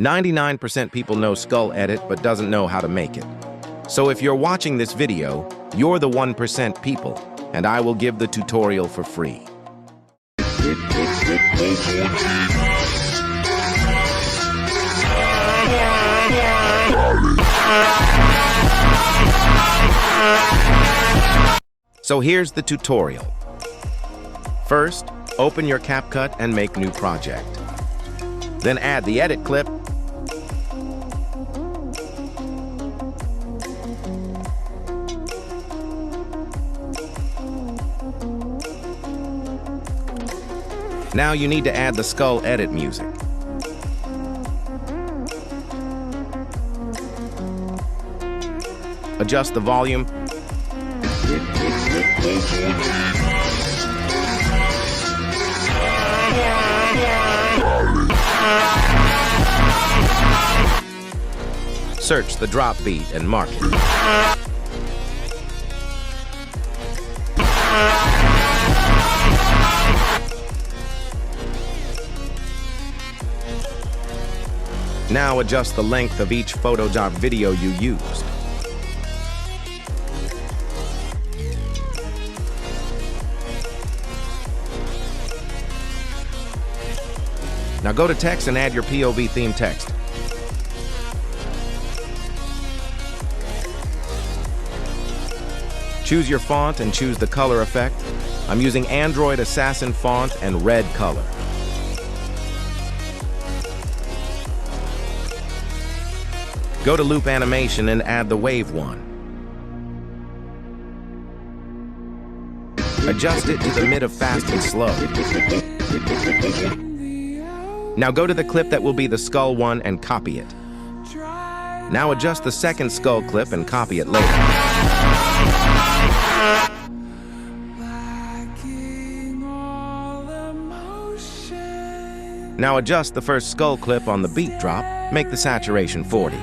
99% people know Skull Edit but doesn't know how to make it. So if you're watching this video, you're the 1% people, and I will give the tutorial for free. So here's the tutorial. First, open your Capcut and make new project. Then add the edit clip. Now you need to add the Skull Edit music. Adjust the volume. Search the drop beat and mark it. Now adjust the length of each Photoshop video you used. Now go to text and add your POV theme text. Choose your font and choose the color effect. I'm using Android Assassin font and red color. Go to loop animation and add the wave one. Adjust it to the mid of fast and slow. Now go to the clip that will be the skull one and copy it. Now adjust the second skull clip and copy it later. Now adjust the first skull clip on the beat drop, make the saturation 40.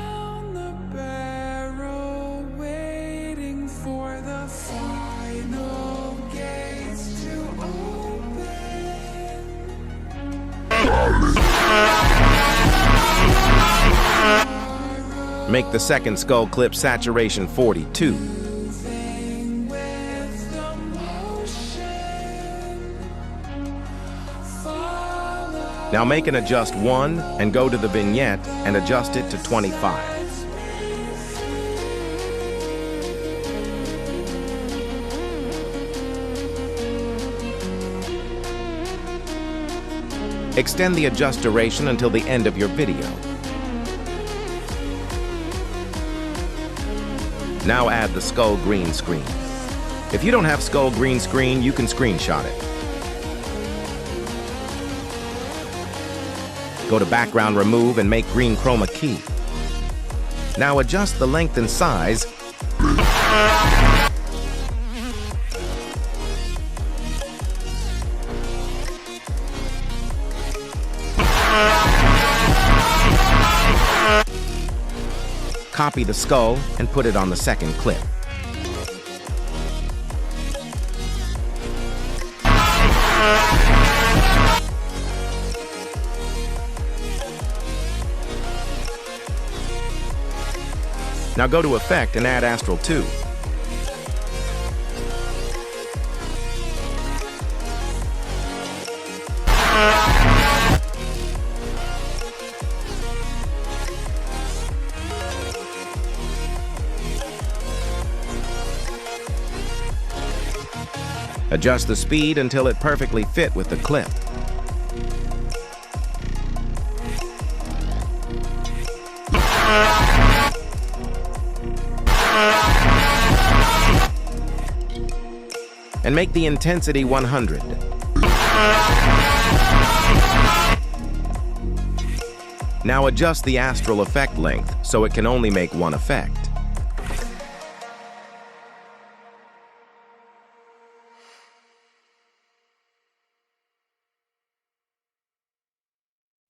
Make the second skull clip saturation 42. Now make an adjust 1 and go to the vignette and adjust it to 25. Extend the adjust duration until the end of your video. Now add the skull green screen. If you don't have skull green screen, you can screenshot it. Go to background remove and make green chroma key. Now adjust the length and size. Copy the skull and put it on the second clip. Now go to Effect and add Astral 2. Adjust the speed until it perfectly fit with the clip. And make the intensity 100. Now adjust the astral effect length so it can only make one effect.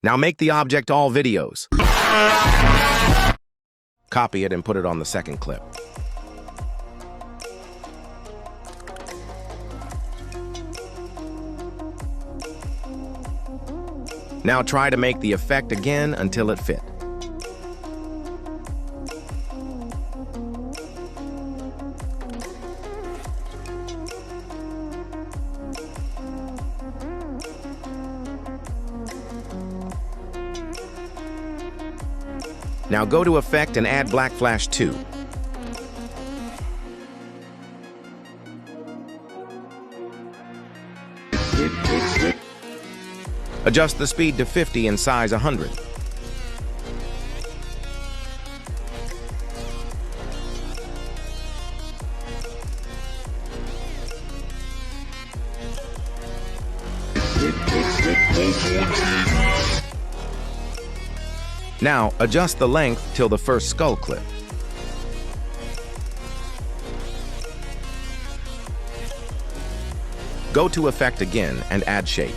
Now make the object all videos. Copy it and put it on the second clip. Now try to make the effect again until it fit. Now go to Effect and add Black Flash 2. Adjust the speed to 50 and size 100. Now, adjust the length till the first skull clip. Go to Effect again and add Shake.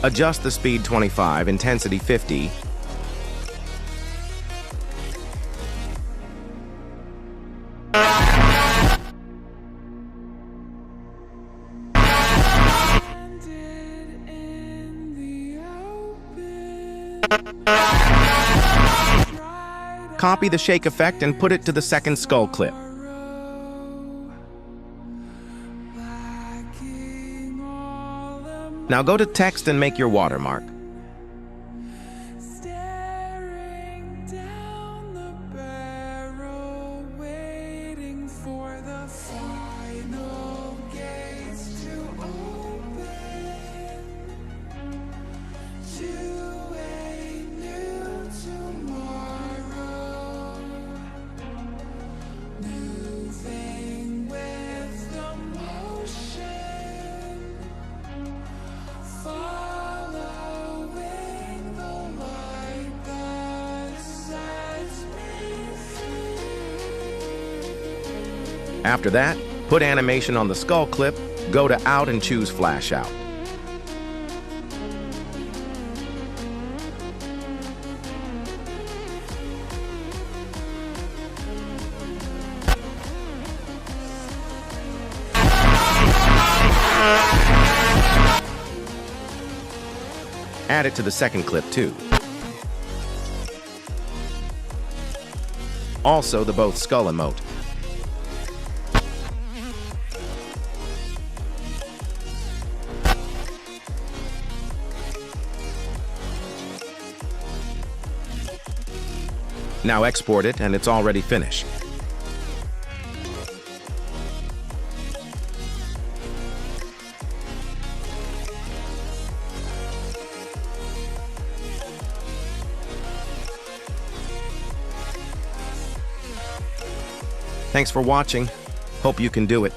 Adjust the speed 25, intensity 50. Copy the shake effect and put it to the second skull clip. Now go to text and make your watermark. After that, put animation on the skull clip, go to Out and choose Flash Out. Add it to the second clip too. Also the both skull emote. Now export it and it's already finished. Thanks for watching. Hope you can do it.